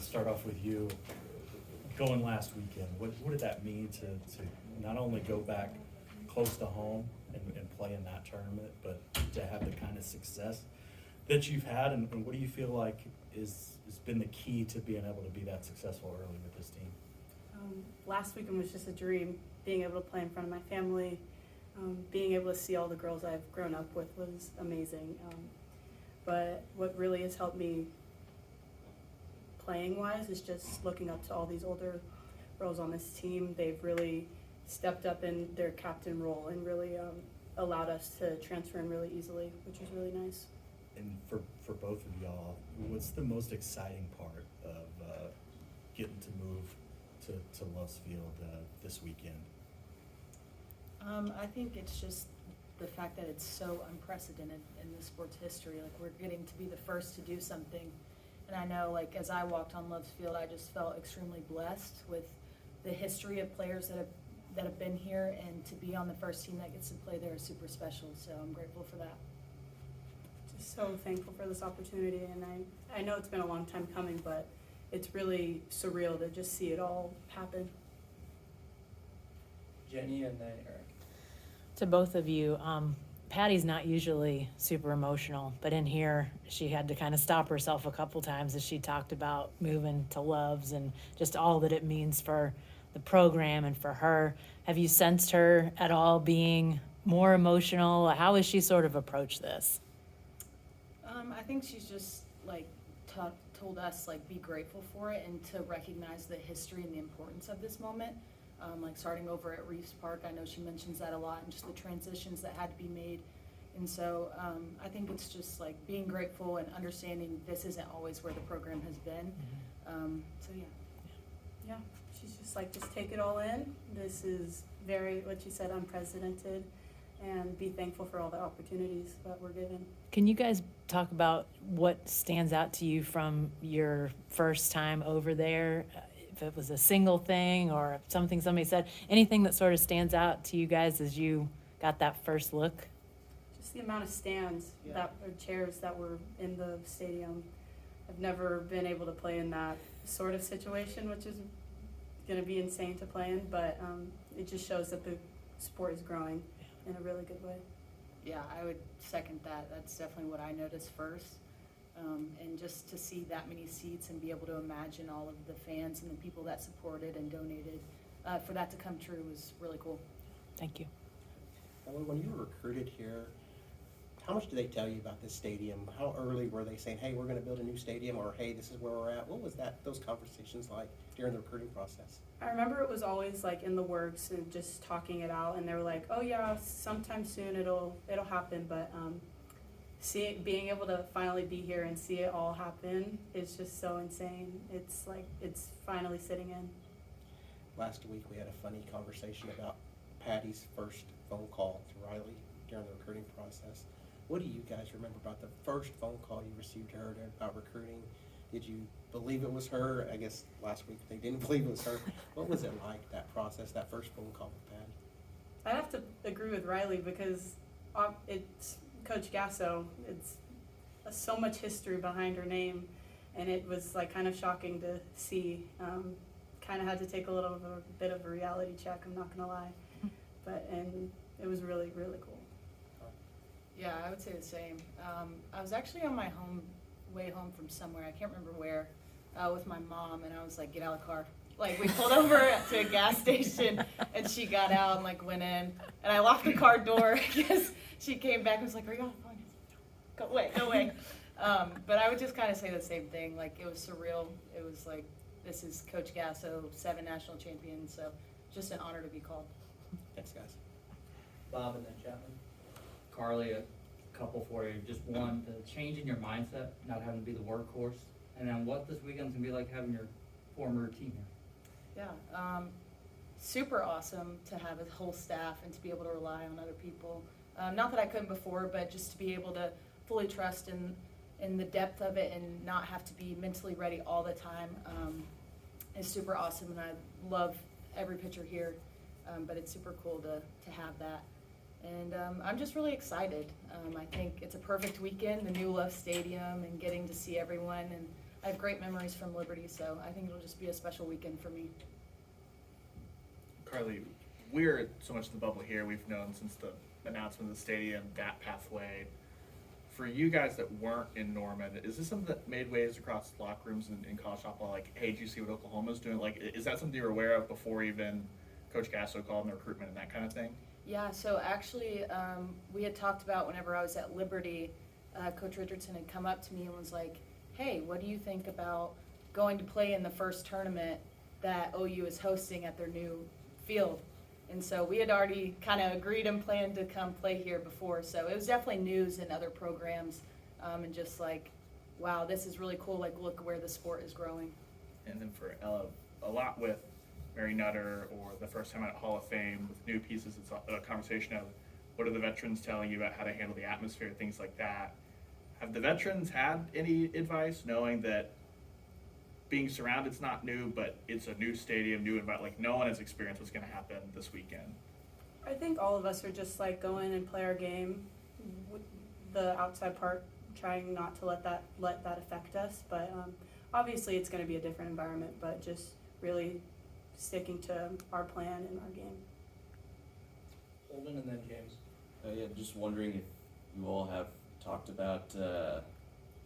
start off with you. Going last weekend, what did that mean to not only go back close to home and play in that tournament, but to have the kind of success that you've had, and what do you feel like has been the key to being able to be that successful early with this team? Last weekend was just a dream, being able to play in front of my family, being able to see all the girls I've grown up with was amazing. But what really has helped me playing-wise is just looking up to all these older girls on this team. They've really stepped up in their captain role and really allowed us to transfer in really easily, which was really nice. And for both of y'all, what's the most exciting part of getting to move to Love's Field this weekend? I think it's just the fact that it's so unprecedented in the sport's history. Like, we're getting to be the first to do something. And I know, like, as I walked on Love's Field, I just felt extremely blessed with the history of players that have been here, and to be on the first team that gets to play there is super special. So I'm grateful for that. Just so thankful for this opportunity, and I know it's been a long time coming, but it's really surreal to just see it all happen. Jenny and then Eric. To both of you, Patty's not usually super emotional, but in here she had to kind of stop herself a couple times as she talked about moving to Loves and just all that it means for the program and for her. Have you sensed her at all being more emotional? How has she sort of approached this? I think she's just like told us, like, be grateful for it and to recognize the history and the importance of this moment. Like starting over at Reeves Park, I know she mentions that a lot, and just the transitions that had to be made. And so I think it's just like being grateful and understanding this isn't always where the program has been. So yeah. Yeah, she's just like, just take it all in. This is very, what she said, unprecedented, and be thankful for all the opportunities that we're given. Can you guys talk about what stands out to you from your first time over there? If it was a single thing or something somebody said, anything that sort of stands out to you guys as you got that first look? Just the amount of stands or chairs that were in the stadium. I've never been able to play in that sort of situation, which is going to be insane to play in, but it just shows that the sport is growing in a really good way. Yeah, I would second that. That's definitely what I noticed first. And just to see that many seats and be able to imagine all of the fans and the people that supported and donated, for that to come true was really cool. Thank you. When you were recruited here, how much did they tell you about this stadium? How early were they saying, hey, we're going to build a new stadium, or hey, this is where we're at? What was those conversations like during the recruiting process? I remember it was always like in the works and just talking it out, and they were like, oh yeah, sometime soon it'll happen, but being able to finally be here and see it all happen is just so insane. It's like, it's finally sitting in. Last week we had a funny conversation about Patty's first phone call to Riley during the recruiting process. What do you guys remember about the first phone call you received to her about recruiting? Did you believe it was her? I guess last week they didn't believe it was her. What was it like, that process, that first phone call with Patty? I'd have to agree with Riley because it's Coach Gasso. It's so much history behind her name, and it was like kind of shocking to see. Kind of had to take a bit of a reality check, I'm not gonna lie, and it was really, really cool. Yeah, I would say the same. I was actually on my way home from somewhere, I can't remember where, with my mom, and I was like, get out of the car. Like, we pulled over to a gas station, and she got out and, like, went in, and I locked the car door because she came back and was like, are you on the phone? Go away, go away. But I would just kind of say the same thing. Like, it was surreal. It was like, this is Coach Gasso, 7 national champions, so just an honor to be called. Thanks, guys. Bob and then Chapman. Karlie, a couple for you. Just one, the change in your mindset, not having to be the workhorse, and then what this weekend's gonna be like having your former team here. Yeah, super awesome to have a whole staff and to be able to rely on other people. Not that I couldn't before, but just to be able to fully trust in the depth of it and not have to be mentally ready all the time is super awesome, and I love every picture here, but it's super cool to have that. And I'm just really excited. I think it's a perfect weekend, the new Love Stadium, and getting to see everyone. And I have great memories from Liberty, so I think it'll just be a special weekend for me. Carly, we're so much in the bubble here. We've known since the announcement of the stadium, that pathway. For you guys that weren't in Norman, is this something that made waves across locker rooms in college football? Like, hey, did you see what Oklahoma's doing? Like, is that something you were aware of before even Coach Gasso called in the recruitment and that kind of thing? Yeah, so actually, we had talked about whenever I was at Liberty, Coach Richardson had come up to me and was like, hey, what do you think about going to play in the first tournament that OU is hosting at their new field? And so we had already kind of agreed and planned to come play here before. So it was definitely news in other programs, and just like, wow, this is really cool. Like, look where the sport is growing. And then for Ella, a lot with Mary Nutter or the first time at Hall of Fame with new pieces, it's a conversation of what are the veterans telling you about how to handle the atmosphere, things like that. Have the veterans had any advice, knowing that being surrounded's not new, but it's a new stadium, new environment, like no one has experienced what's going to happen this weekend? I think all of us are just like go in and play our game. The outside part, trying not to let that affect us. But obviously, it's going to be a different environment. But just really sticking to our plan and our game. Holden and then James. Yeah, just wondering if you all have talked about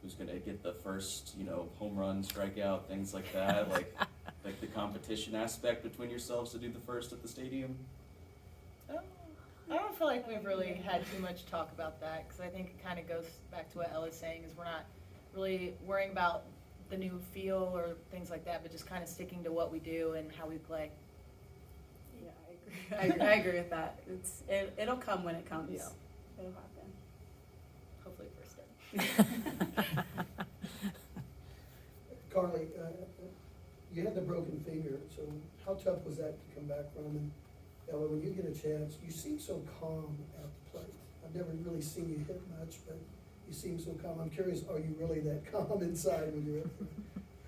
who's going to get the first, home run, strikeout, things like that, like the competition aspect between yourselves to do the first at the stadium. I don't feel like we've really had too much talk about that, because I think it kind of goes back to what Ella's saying, is we're not really worrying about the new feel or things like that, but just kind of sticking to what we do and how we play. Yeah, I agree. I agree with that. It'll come when it comes. Yeah. It'll happen. Hopefully first day. Carly, you had the broken finger, so how tough was that to come back from? And Ella, when you get a chance, you seem so calm at the plate. I've never really seen you hit much, but you seem so calm. I'm curious, are you really that calm inside when you're at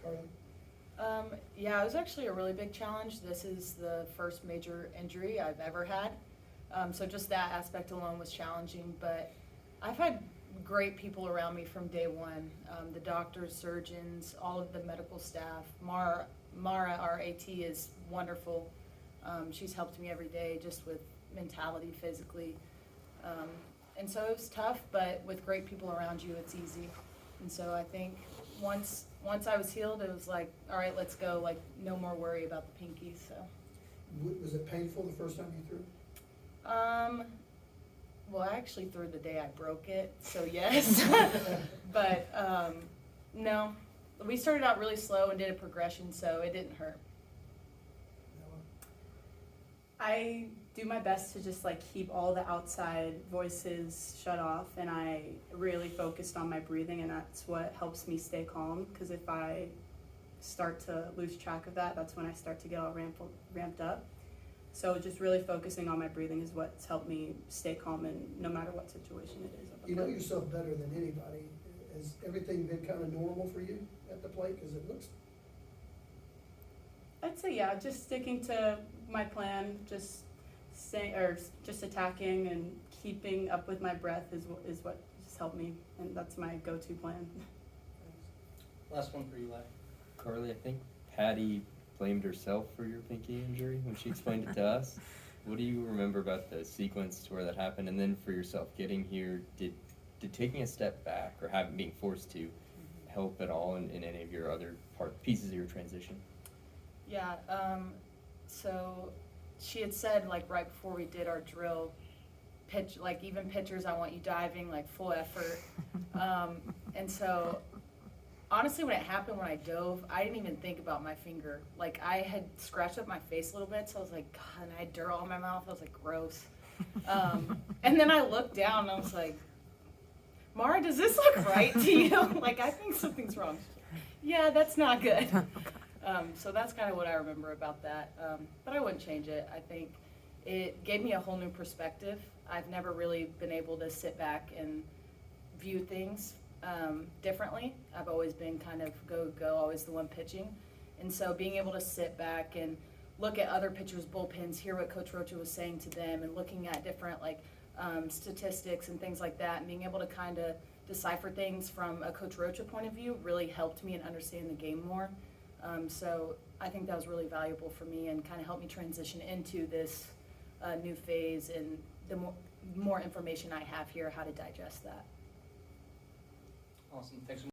Carly? Yeah, it was actually a really big challenge. This is the first major injury I've ever had. So just that aspect alone was challenging, but I've had great people around me from day one. The doctors, surgeons, all of the medical staff. Mara, our AT, is wonderful. She's helped me every day just with mentality, physically. And so it was tough, but with great people around you, it's easy. And so I think once I was healed, it was like, all right, let's go. Like, no more worry about the pinky. So. Was it painful the first time you threw? Well, I actually threw the day I broke it, so yes. But no, we started out really slow and did a progression, so it didn't hurt. I do my best to just like keep all the outside voices shut off, and I really focused on my breathing, and that's what helps me stay calm, because if I start to lose track of that, that's when I start to get all ramped up. So just really focusing on my breathing is what's helped me stay calm in no matter what situation it is. You know yourself better than anybody. Has everything been kind of normal for you at the plate? Because it looks... I'd say yeah, just sticking to my plan, just attacking and keeping up with my breath is what just helped me, and that's my go-to plan. Last one for you, Lai. Carly, I think Patty blamed herself for your pinky injury when she explained it to us. What do you remember about the sequence to where that happened? And then for yourself getting here, did taking a step back or being forced to help at all in any of your other pieces of your transition? Yeah, so she had said, like, right before we did our drill, even pitchers, I want you diving, like, full effort. And so honestly, when it happened, when I dove, I didn't even think about my finger. Like, I had scratched up my face a little bit, so I was like, God, and I had dirt all in my mouth. I was like, gross. And then I looked down, and I was like, Mara, does this look right to you? Like, I think something's wrong. Yeah, that's not good. So that's kind of what I remember about that. But I wouldn't change it. I think it gave me a whole new perspective. I've never really been able to sit back and view things differently. I've always been kind of go, always the one pitching. And so being able to sit back and look at other pitchers' bullpens, hear what Coach Rocha was saying to them, and looking at different statistics and things like that, and being able to kind of decipher things from a Coach Rocha point of view really helped me in understanding the game more. So I think that was really valuable for me and kind of helped me transition into this new phase, and the more information I have here, how to digest that. Awesome, thanks so much.